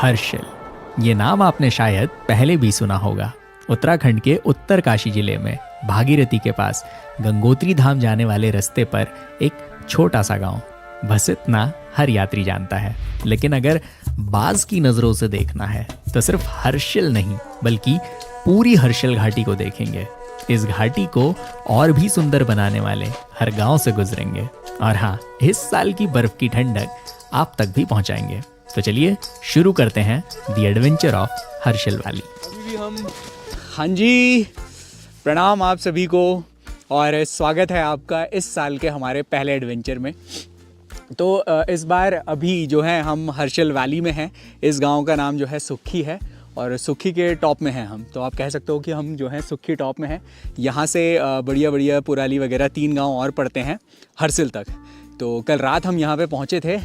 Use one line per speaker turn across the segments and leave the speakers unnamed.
हर्षिल। ये नाम आपने शायद पहले भी सुना होगा। उत्तराखंड के उत्तरकाशी जिले में भागीरथी के पास गंगोत्री धाम जाने वाले रास्ते पर एक छोटा सा गांव। बस इतना हर यात्री जानता है, लेकिन अगर बाज की नजरों से देखना है तो सिर्फ हर्षिल नहीं बल्कि पूरी हर्षिल घाटी को देखेंगे। इस घाटी को और भी सुंदर बनाने वाले हर गांव से गुजरेंगे और हाँ, इस साल की बर्फ की ठंडक आप तक भी पहुंचाएंगे। तो चलिए शुरू करते हैं the adventure of Harsil valley.
अभी भी हम हाँ जी, प्रणाम आप सभी को और स्वागत है आपका इस साल के हमारे पहले एडवेंचर में। तो इस बार अभी जो है हम हर्षिल वैली में हैं। इस गांव का नाम जो है सुक्खी है और सुक्खी के टॉप में हैं हम। तो आप कह सकते हो कि हम जो है सुक्खी टॉप में हैं। यहाँ से बढ़िया बढ़िया पुराली वगैरह 3 गांव और पड़ते हैं हर्षिल तक। तो कल रात हम यहाँ पे पहुँचे थे।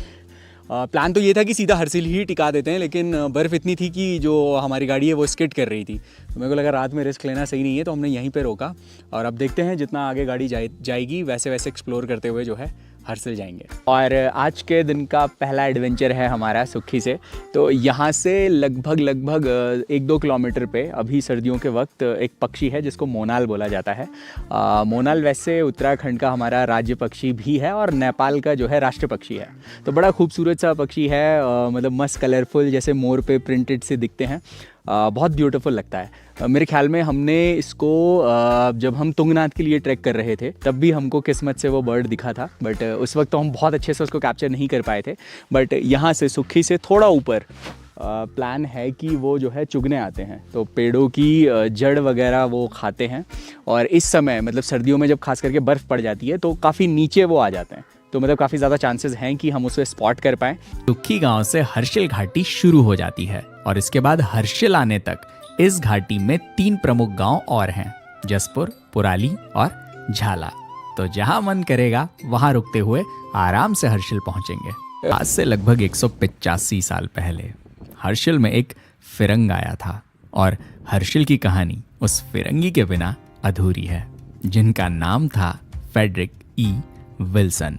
प्लान तो ये था कि सीधा हर्षिल ही टिका देते हैं, लेकिन बर्फ़ इतनी थी कि जो हमारी गाड़ी है वो स्किड कर रही थी। तो मेरे को लगा रात में रिस्क लेना सही नहीं है, तो हमने यहीं पे रोका और अब देखते हैं जितना आगे गाड़ी जाएगी वैसे वैसे एक्सप्लोर करते हुए जो है हर्षिल जाएंगे। और आज के दिन का पहला एडवेंचर है हमारा सुक्खी से। तो यहाँ से लगभग 1-2 किलोमीटर पे अभी सर्दियों के वक्त एक पक्षी है जिसको मोनाल बोला जाता है। मोनाल वैसे उत्तराखंड का हमारा राज्य पक्षी भी है और नेपाल का जो है राष्ट्र पक्षी है। तो बड़ा खूबसूरत सा पक्षी है, मतलब मस्त कलरफुल, जैसे मोर पे प्रिंटेड से दिखते हैं। बहुत ब्यूटीफुल लगता है। मेरे ख्याल में हमने इसको जब हम तुंगनाथ के लिए ट्रैक कर रहे थे तब भी हमको किस्मत से वो बर्ड दिखा था, बट उस वक्त तो हम बहुत अच्छे से उसको कैप्चर नहीं कर पाए थे। बट यहाँ से सुक्खी से थोड़ा ऊपर प्लान है कि वो जो है चुगने आते हैं। तो पेड़ों की जड़ वगैरह वो खाते हैं और इस समय मतलब सर्दियों में जब खास करके बर्फ़ पड़ जाती है तो काफ़ी नीचे वो आ जाते हैं। तो मतलब काफ़ी ज़्यादा चांसेस हैं कि हम उसे स्पॉट कर पाएँ।
सुक्खी गांव से हर्षिल घाटी शुरू हो जाती है और इसके बाद हर्षिल आने तक इस घाटी में 3 प्रमुख गांव और हैं, जसपुर, पुराली और झाला। तो जहां मन करेगा वहां रुकते हुए आराम से हर्षिल पहुंचेंगे। आज से लगभग 185 साल पहले हर्षिल में एक फिरंग आया था और हर्षिल की कहानी उस फिरंगी के बिना अधूरी है, जिनका नाम था फ्रेडरिक ई. विल्सन।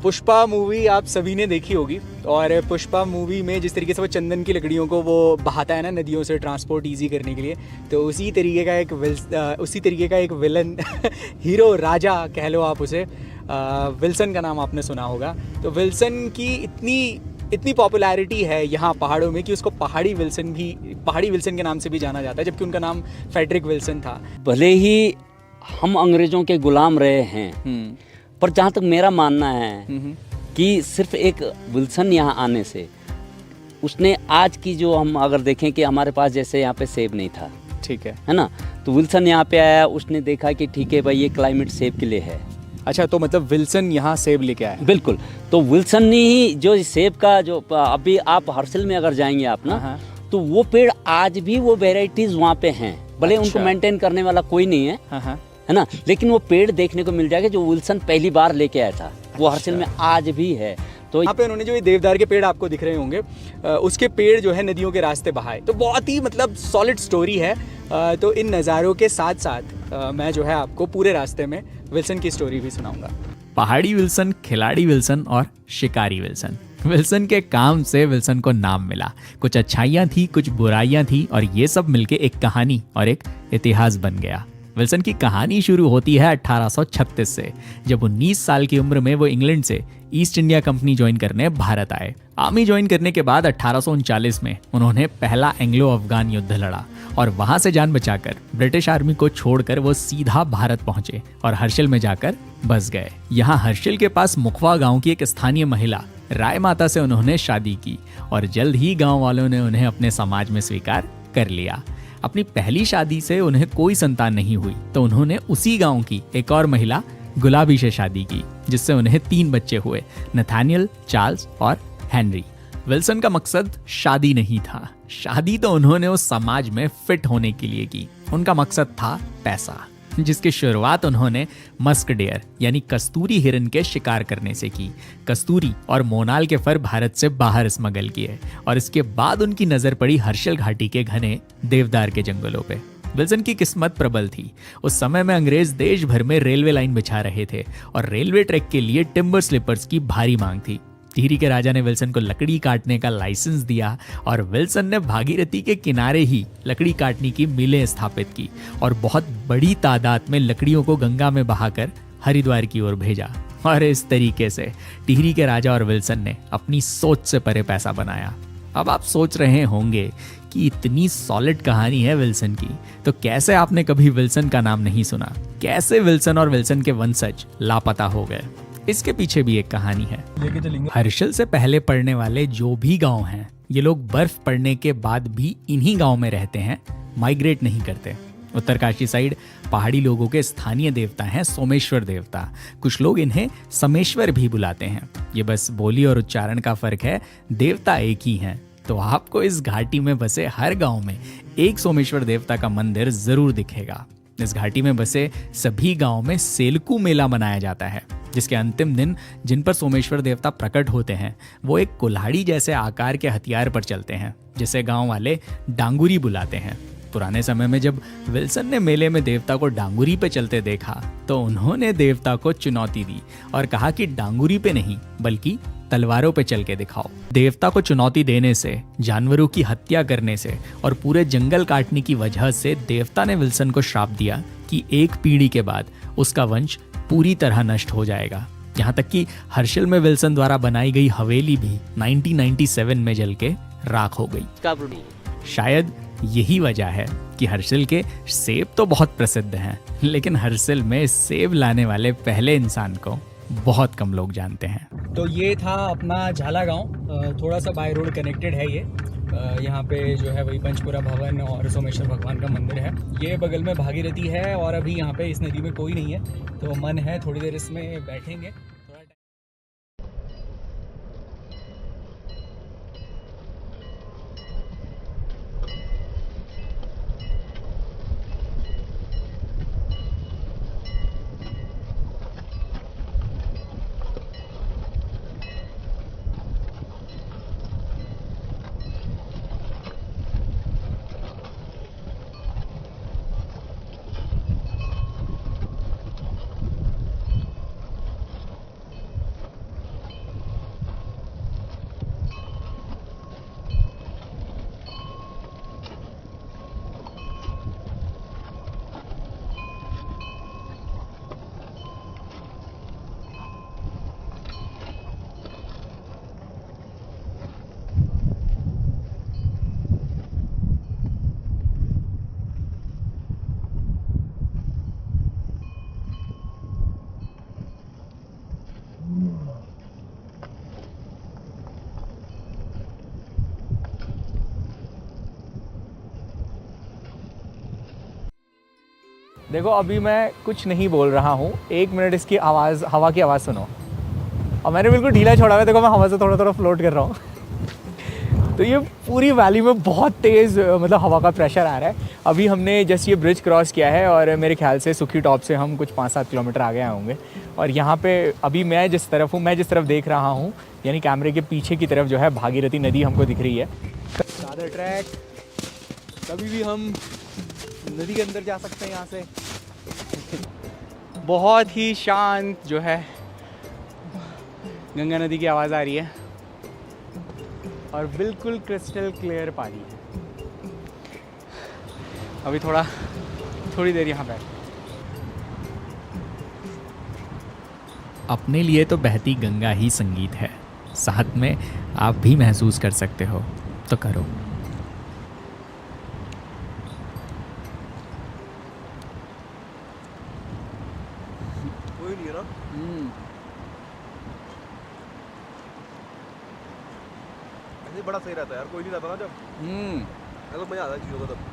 पुष्पा मूवी आप सभी ने देखी होगी और पुष्पा मूवी में जिस तरीके से वो चंदन की लकड़ियों को वो बहाता है ना नदियों से ट्रांसपोर्ट इजी करने के लिए, तो उसी तरीके का एक विलन हीरो राजा कह लो आप उसे, विल्सन का नाम आपने सुना होगा। तो विल्सन की इतनी पॉपुलैरिटी है यहाँ पहाड़ों में कि उसको पहाड़ी विल्सन के नाम से भी जाना जाता है, जबकि उनका नाम फ्रेडरिक विल्सन था।
भले ही हम अंग्रेजों के गुलाम रहे हैं, पर जहाँ तक मेरा मानना है कि सिर्फ एक विल्सन यहाँ आने से उसने आज की जो हम अगर देखें कि हमारे पास जैसे यहाँ पे सेब नहीं था,
ठीक है
ना, तो विल्सन यहाँ पे आया, उसने देखा कि ठीक है भाई ये क्लाइमेट सेब के लिए है।
अच्छा, तो मतलब विल्सन यहाँ सेब लेके आया?
बिल्कुल। तो विल्सन ने ही जो सेब का जो अभी आप हर्षिल में अगर जाएंगे आप ना, तो वो पेड़ आज भी वो वेराइटीज वहाँ पे हैं। भले उनको मेंटेन करने वाला कोई नहीं है, है ना, लेकिन वो पेड़ देखने को मिल जाएगा जो विल्सन पहली बार लेके आया था। वो हर्षिल में आज भी है। तो
यहाँ पे उन्होंने जो ये देवदार के पेड़ आपको दिख रहे होंगे, उसके पेड़ जो है नदियों के रास्ते बहाए। तो बहुत ही मतलब सॉलिड स्टोरी है। तो इन नज़ारों के साथ साथ मैं जो है आपको पूरे रास्ते में विल्सन की स्टोरी भी सुनाऊंगा।
पहाड़ी विल्सन, खिलाड़ी विल्सन और शिकारी विल्सन। विल्सन के काम से विल्सन को नाम मिला। कुछ अच्छाइयाँ थी, कुछ बुराइयाँ थी और ये सब मिलके एक कहानी और एक इतिहास बन गया। विल्सन की कहानी शुरू होती है 1836 से, जब 19 साल की उम्र में वो इंग्लैंड से ईस्ट इंडिया कंपनी ज्वाइन करने भारत आए। आर्मी ज्वाइन करने के बाद 1839 में उन्होंने पहला एंग्लो अफगान युद्ध लड़ा और वहां से जान बचाकर ब्रिटिश आर्मी को छोड़कर वो सीधा भारत पहुंचे और हर्षिल में जाकर बस गए। यहाँ हर्षिल के पास मुखवा गांव की एक स्थानीय महिला राय माता से उन्होंने शादी की और जल्द ही गाँव वालों ने उन्हें अपने समाज में स्वीकार कर लिया। अपनी पहली शादी से उन्हें कोई संतान नहीं हुई, तो उन्होंने उसी गांव की एक और महिला गुलाबी से शादी की, जिससे उन्हें 3 बच्चे हुए, नथानियल, चार्ल्स और हेनरी। विल्सन का मकसद शादी नहीं था। शादी तो उन्होंने उस समाज में फिट होने के लिए की। उनका मकसद था पैसा, जिसकी शुरुआत उन्होंने मस्क डेयर यानी कस्तूरी हिरन के शिकार करने से की। कस्तूरी और मोनाल के फर भारत से बाहर स्मगल किए और इसके बाद उनकी नजर पड़ी हर्षिल घाटी के घने देवदार के जंगलों पे। विल्सन की किस्मत प्रबल थी। उस समय में अंग्रेज देश भर में रेलवे लाइन बिछा रहे थे और रेलवे ट्रैक के लिए टिम्बर स्लीपर्स की भारी मांग थी। टिहरी के राजा ने विल्सन को लकड़ी काटने का लाइसेंस दिया और विल्सन ने भागीरथी के किनारे ही लकड़ी काटने की मिलें स्थापित की और बहुत बड़ी तादाद में लकड़ियों को गंगा में बहाकर हरिद्वार की ओर भेजा। और इस तरीके से टिहरी के राजा और विल्सन ने अपनी सोच से परे पैसा बनाया। अब आप सोच रहे होंगे कि इतनी सॉलिड कहानी है विल्सन की, तो कैसे आपने कभी विल्सन का नाम नहीं सुना? कैसे विल्सन और विल्सन के वंशज लापता हो गए? इसके पीछे भी एक कहानी है। हर्षल से पहले पढ़ने वाले जो भी गांव हैं, ये लोग बर्फ पड़ने के बाद भी इन्हीं गांव में रहते हैं, माइग्रेट नहीं करते। उत्तरकाशी साइड पहाड़ी लोगों के स्थानीय देवता हैं सोमेश्वर देवता। कुछ लोग इन्हें समेश्वर भी बुलाते हैं। ये बस बोली और उच्चारण का फर्क है, देवता एक ही हैं। तो आपको इस घाटी में बसे हर गांव में एक सोमेश्वर देवता का मंदिर जरूर दिखेगा। इस घाटी में बसे सभी गांव में सेलकू मेला मनाया जाता है, जिसके अंतिम दिन जिन पर सोमेश्वर देवता प्रकट होते हैं वो एक कुल्हाड़ी जैसे आकार के हथियार पर चलते हैं, जिसे गांव वाले डांगुरी बुलाते हैं। पुराने समय में जब विल्सन ने मेले में देवता को डांगुरी पे चलते देखा तो उन्होंने देवता को चुनौती दी और कहा कि डांगुरी पे नहीं बल्कि तलवारों पे चल के दिखाओ। देवता को चुनौती देने से, जानवरों की हत्या करने से और पूरे जंगल काटने की वजह से देवता ने विल्सन को श्राप दिया कि एक पीढ़ी के बाद उसका वंश पूरी तरह नष्ट हो जाएगा। यहाँ तक कि हर्षल में विल्सन द्वारा बनाई गई हवेली भी 1997 में जल के राख हो गई। शायद यही वजह है कि हर्षल के सेब तो बहुत प्रसिद्ध हैं, लेकिन हर्षल में सेब लाने वाले पहले इंसान को बहुत कम लोग जानते हैं।
तो ये था अपना झाला गांव, थोड़ा सा बाय रोड कनेक्टेड है ये। यहाँ पे जो है वही पंचपुरा भवन और सोमेश्वर भगवान का मंदिर है। ये बगल में भागीरथी है और अभी यहाँ पे इस नदी में कोई नहीं है, तो मन है थोड़ी देर इसमें बैठेंगे। देखो अभी मैं कुछ नहीं बोल रहा हूँ, 1 मिनट इसकी आवाज़, हवा की आवाज़ सुनो। और मैंने बिल्कुल ढीला छोड़ा हुआ है, देखो मैं हवा से थोड़ा थोड़ा फ्लोट कर रहा हूँ। तो ये पूरी वैली में बहुत तेज़ मतलब हवा का प्रेशर आ रहा है। अभी हमने जस्ट ये ब्रिज क्रॉस किया है और मेरे ख्याल से सुखी टॉप से हम कुछ 5-7 किलोमीटर आगे आए होंगे। और यहाँ पे अभी मैं जिस तरफ हूँ, मैं जिस तरफ देख रहा हूँ, यानी कैमरे के पीछे की तरफ जो है भागीरथी नदी हमको दिख रही है। ज़्यादा ट्रैक, कभी भी हम नदी के अंदर जा सकते हैं यहाँ से। बहुत ही शांत जो है गंगा नदी की आवाज़ आ रही है और बिल्कुल क्रिस्टल क्लियर पानी है। अभी थोड़ी देर यहाँ बैठ।
अपने लिए तो बहती गंगा ही संगीत है, साथ में आप भी महसूस कर सकते हो, तो करो।
कोई नहीं है ना। ऐसे बड़ा सही रहता है यार, कोई नहीं रहता ना जब, तो मजा आता है चीज़ों का तब।